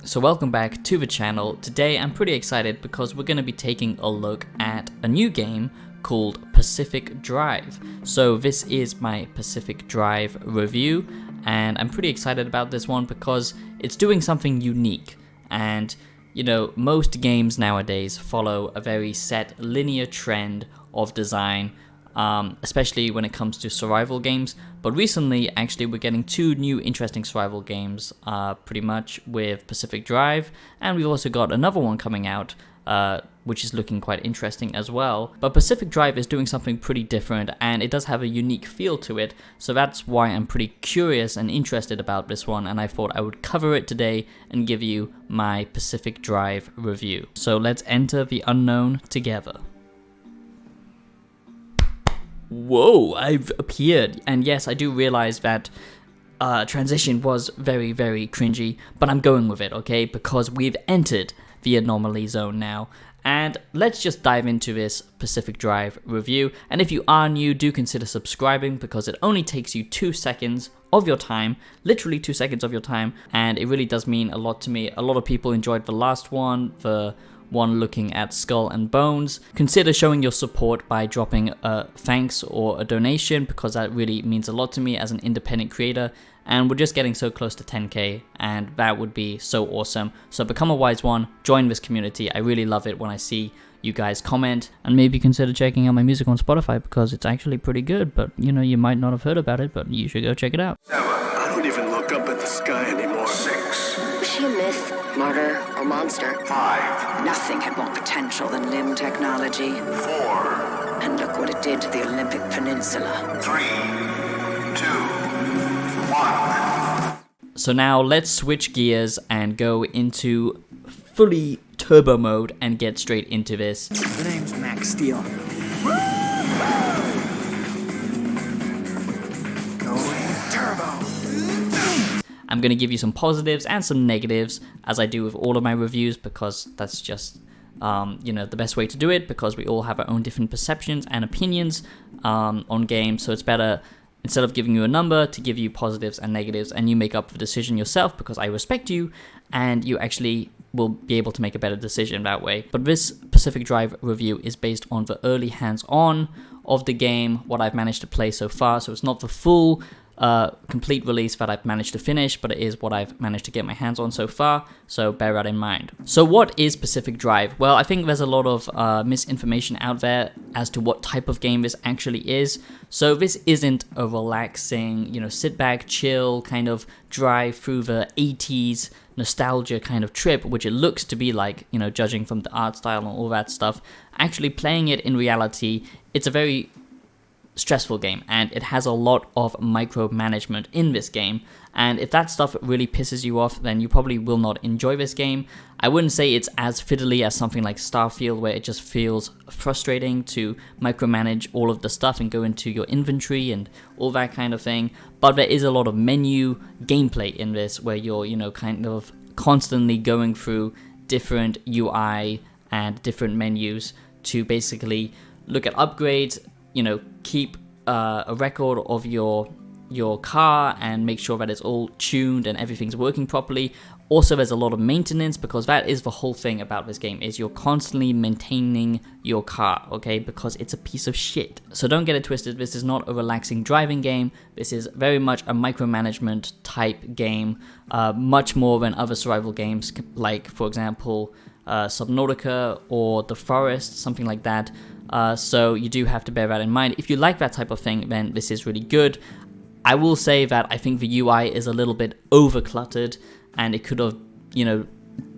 So welcome back to the channel. Today I'm pretty excited because we're going to be taking a look at a new game called Pacific Drive. So this is my Pacific Drive review, and I'm pretty excited about this one because it's doing something unique. And you know, most games nowadays follow a very set linear trend of design, especially when it comes to survival games. But recently, actually, we're getting two new interesting survival games, pretty much with Pacific Drive, and we've also got another one coming out, which is looking quite interesting as well. But Pacific Drive is doing something pretty different, and it does have a unique feel to it, so that's why I'm pretty curious and interested about this one, and I thought I would cover it today and give you my Pacific Drive review. So let's enter the unknown together. Whoa, I've appeared, and yes, I do realize that transition was very, very cringy, but I'm going with it, okay, because we've entered the anomaly zone now. And let's just dive into this Pacific Drive review. And if you are new, do consider subscribing because it only takes you 2 seconds of your time, literally 2 seconds of your time, and it really does mean a lot to me. A lot of people enjoyed the last one, the one looking at Skull and Bones. Consider showing your support by dropping a thanks or a donation because that really means a lot to me as an independent creator, and we're just getting so close to 10k, and that would be so awesome. So become a wise one, join this community. I really love it when I see you guys comment, and maybe consider checking out my music on Spotify because it's actually pretty good, but you know, you might not have heard about it, but you should go check it out. 7. I don't even look up at the sky anymore. 6. Was she a myth, martyr, or monster? 5. Nothing had more potential than limb technology. 4. And look what it did to the Olympic Peninsula. 3. 2. 1. So now let's switch gears and go into fully turbo mode and get straight into this. The name's Max Steel. Going turbo. I'm going to give you some positives and some negatives, as I do with all of my reviews, because that's just, you know, the best way to do it, because we all have our own different perceptions and opinions on games. So it's better, instead of giving you a number, to give you positives and negatives, and you make up the decision yourself, because I respect you, and you actually will be able to make a better decision that way. But this Pacific Drive review is based on the early hands-on of the game, what I've managed to play so far. So it's not the full complete release that I've managed to finish, but it is what I've managed to get my hands on so far, so bear that in mind. So what is Pacific Drive? Well, I think there's a lot of misinformation out there as to what type of game this actually is. So this isn't a relaxing, you know, sit back, chill, kind of drive through the 80s nostalgia kind of trip, which it looks to be like, you know, judging from the art style and all that stuff. Actually playing it in reality, it's a very stressful game, and it has a lot of micromanagement in this game, and if that stuff really pisses you off, then you probably will not enjoy this game. I wouldn't say it's as fiddly as something like Starfield, where it just feels frustrating to micromanage all of the stuff and go into your inventory and all that kind of thing, but there is a lot of menu gameplay in this where you're, you know, kind of constantly going through different UI and different menus to basically look at upgrades, you know, keep a record of your car and make sure that it's all tuned and everything's working properly. Also, there's a lot of maintenance, because that is the whole thing about this game, is you're constantly maintaining your car, okay, because it's a piece of shit. So don't get it twisted, this is not a relaxing driving game. This is very much a micromanagement type game, much more than other survival games, like, for example, Subnautica or The Forest, something like that. So you do have to bear that in mind. If you like that type of thing, then this is really good. I will say that I think the UI is a little bit over cluttered, and it could have, you know,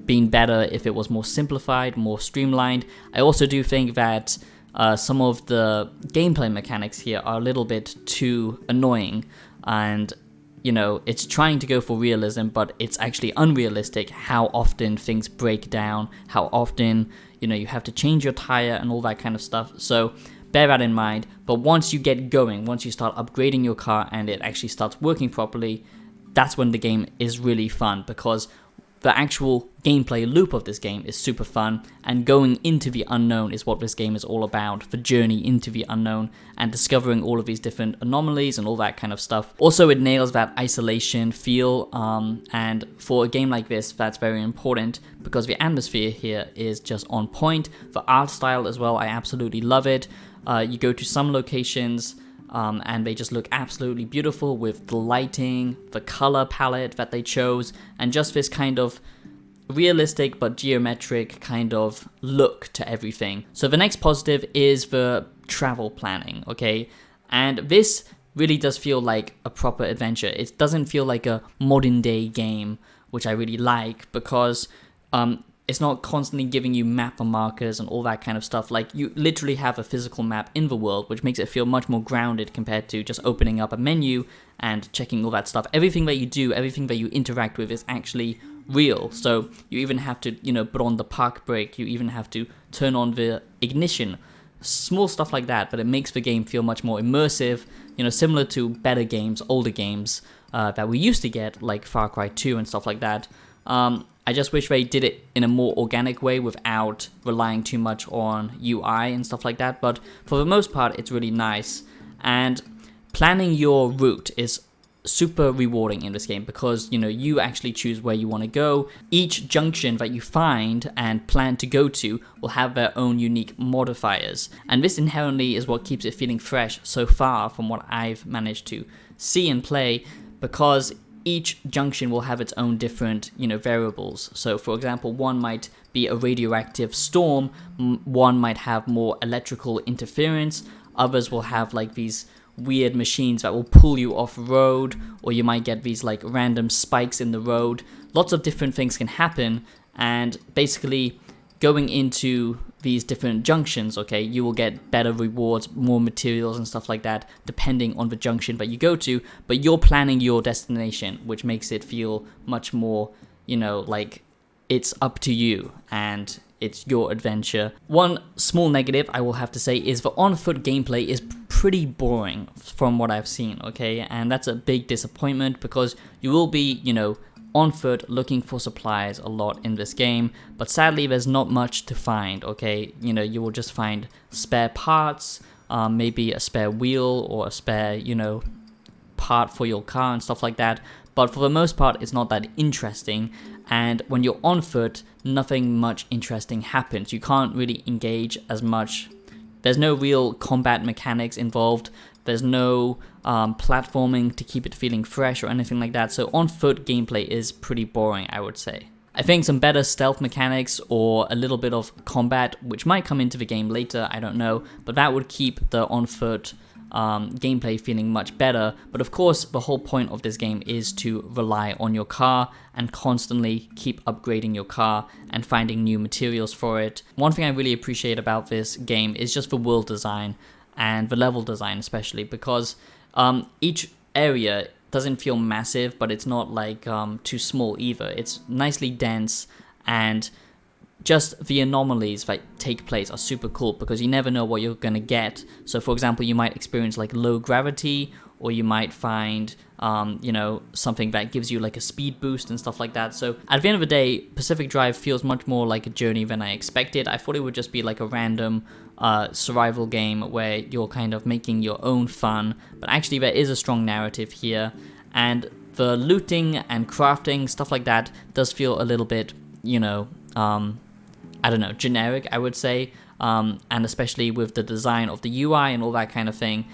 been better if it was more simplified, more streamlined. I also do think that some of the gameplay mechanics here are a little bit too annoying, and you know, it's trying to go for realism, but it's actually unrealistic how often things break down, how often, you know, you have to change your tire and all that kind of stuff. So bear that in mind. But once you get going, once you start upgrading your car and it actually starts working properly, that's when the game is really fun, because the actual gameplay loop of this game is super fun, and going into the unknown is what this game is all about, the journey into the unknown and discovering all of these different anomalies and all that kind of stuff. Also, it nails that isolation feel, and for a game like this, that's very important because the atmosphere here is just on point. The art style as well, I absolutely love it. You go to some locations, and they just look absolutely beautiful with the lighting, the color palette that they chose, and just this kind of realistic but geometric kind of look to everything. So the next positive is the travel planning, okay? And this really does feel like a proper adventure. It doesn't feel like a modern day game, which I really like, because it's not constantly giving you map markers and all that kind of stuff. Like, you literally have a physical map in the world, which makes it feel much more grounded compared to just opening up a menu and checking all that stuff. Everything that you do, everything that you interact with is actually real. So you even have to, put on the park brake, you even have to turn on the ignition. Small stuff like that, but it makes the game feel much more immersive, similar to better games, older games that we used to get, like Far Cry 2 and stuff like that. I just wish they did it in a more organic way without relying too much on UI and stuff like that. But for the most part, it's really nice. And planning your route is super rewarding in this game because, you actually choose where you want to go. Each junction that you find and plan to go to will have their own unique modifiers. And this inherently is what keeps it feeling fresh so far from what I've managed to see and play, because each junction will have its own different, variables. So, for example, one might be a radioactive storm, one might have more electrical interference, others will have like these weird machines that will pull you off road, or you might get these like random spikes in the road. Lots of different things can happen, and basically going into these different junctions, okay, you will get better rewards, more materials and stuff like that, depending on the junction that you go to, but you're planning your destination, which makes it feel much more, like it's up to you and it's your adventure. One small negative I will have to say is the on-foot gameplay is pretty boring from what I've seen, okay, and that's a big disappointment because you will be, on foot looking for supplies a lot in this game, but sadly there's not much to find, okay? You will just find spare parts, maybe a spare wheel or a spare, part for your car and stuff like that, but for the most part it's not that interesting. And when you're on foot, nothing much interesting happens. You can't really engage as much. There's no real combat mechanics involved. There's no platforming to keep it feeling fresh or anything like that. So on-foot gameplay is pretty boring, I would say. I think some better stealth mechanics or a little bit of combat, which might come into the game later, I don't know, but that would keep the on-foot gameplay feeling much better. But of course, the whole point of this game is to rely on your car and constantly keep upgrading your car and finding new materials for it. One thing I really appreciate about this game is just the world design and the level design, especially because each area doesn't feel massive, but it's not like too small either. It's nicely dense, and just the anomalies that take place are super cool because you never know what you're gonna get. So for example, you might experience like low gravity, or you might find something that gives you like a speed boost and stuff like that. So at the end of the day, Pacific Drive feels much more like a journey than I expected. I thought it would just be like a random survival game where you're kind of making your own fun, but actually there is a strong narrative here, and the looting and crafting, stuff like that, does feel a little bit, I don't know, generic, I would say, and especially with the design of the UI and all that kind of thing,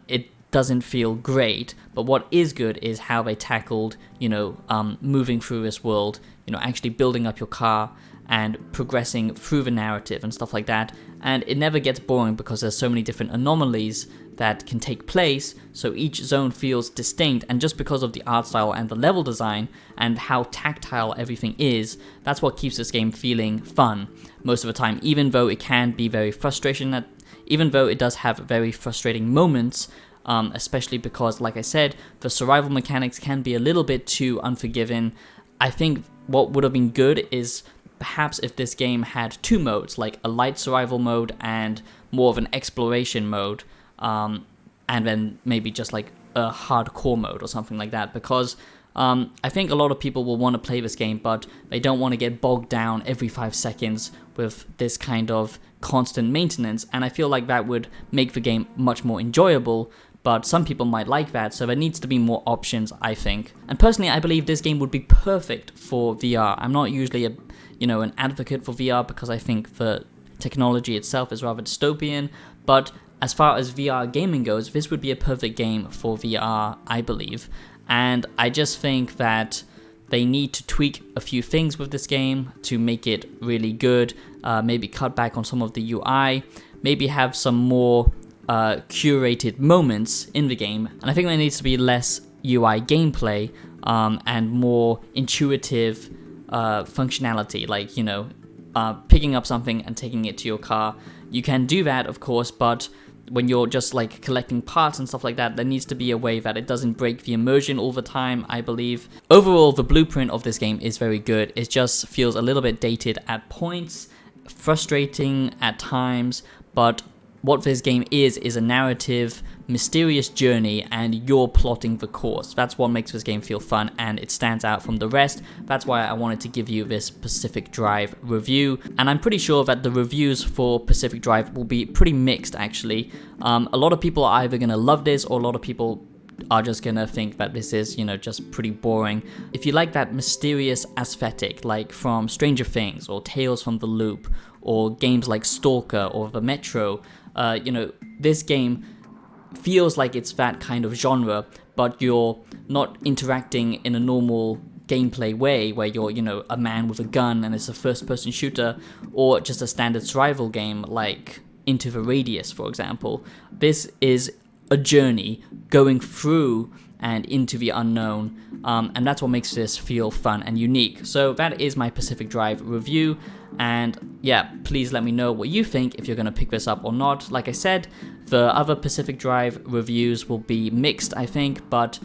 it doesn't feel great. But what is good is how they tackled, moving through this world, actually building up your car and progressing through the narrative and stuff like that. And it never gets boring because there's so many different anomalies that can take place, so each zone feels distinct. And just because of the art style and the level design and how tactile everything is, that's what keeps this game feeling fun most of the time, even though it can be very frustrating, even though it does have very frustrating moments, especially because, like I said, the survival mechanics can be a little bit too unforgiving. I think what would have been good is perhaps if this game had two modes, like a light survival mode and more of an exploration mode, and then maybe just like a hardcore mode or something like that, because I think a lot of people will want to play this game, but they don't want to get bogged down every 5 seconds with this kind of constant maintenance, and I feel like that would make the game much more enjoyable. But some people might like that, so there needs to be more options, I think. And personally, I believe this game would be perfect for VR. I'm not usually an advocate for VR because I think the technology itself is rather dystopian, but as far as VR gaming goes, this would be a perfect game for VR, I believe. And I just think that they need to tweak a few things with this game to make it really good, maybe cut back on some of the UI, maybe have some more curated moments in the game, and I think there needs to be less UI gameplay and more intuitive functionality, like picking up something and taking it to your car. You can do that, of course, but when you're just like collecting parts and stuff like that, there needs to be a way that it doesn't break the immersion all the time, I believe. Overall, the blueprint of this game is very good. It just feels a little bit dated at points, frustrating at times, but what this game is a narrative, mysterious journey, and you're plotting the course. That's what makes this game feel fun, and it stands out from the rest. That's why I wanted to give you this Pacific Drive review, and I'm pretty sure that the reviews for Pacific Drive will be pretty mixed, actually. A lot of people are either going to love this, or a lot of people are just gonna think that this is, just pretty boring. If you like that mysterious aesthetic, like from Stranger Things or Tales from the Loop, or games like Stalker or The Metro, this game feels like it's that kind of genre, but you're not interacting in a normal gameplay way where you're, a man with a gun and it's a first-person shooter, or just a standard survival game like Into the Radius, for example. This is a journey going through and into the unknown, and that's what makes this feel fun and unique. So that is my Pacific Drive review, and yeah, please let me know what you think, if you're going to pick this up or not. Like I said, the other Pacific Drive reviews will be mixed, I think, but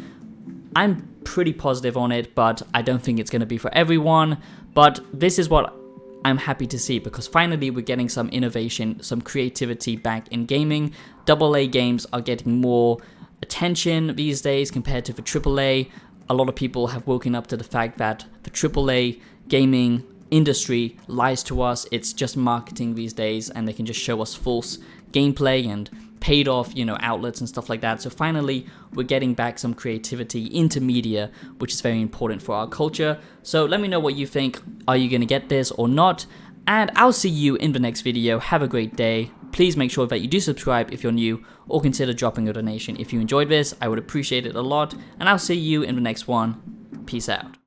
I'm pretty positive on it, but I don't think it's going to be for everyone. But this is what I'm happy to see, because finally we're getting some innovation, some creativity back in gaming. AA games are getting more attention these days compared to the AAA. A lot of people have woken up to the fact that the AAA gaming industry lies to us. It's just marketing these days, and they can just show us false gameplay and paid off, outlets and stuff like that. So finally, we're getting back some creativity into media, which is very important for our culture. So let me know what you think. Are you going to get this or not? And I'll see you in the next video. Have a great day. Please make sure that you do subscribe if you're new, or consider dropping a donation if you enjoyed this. I would appreciate it a lot. And I'll see you in the next one. Peace out.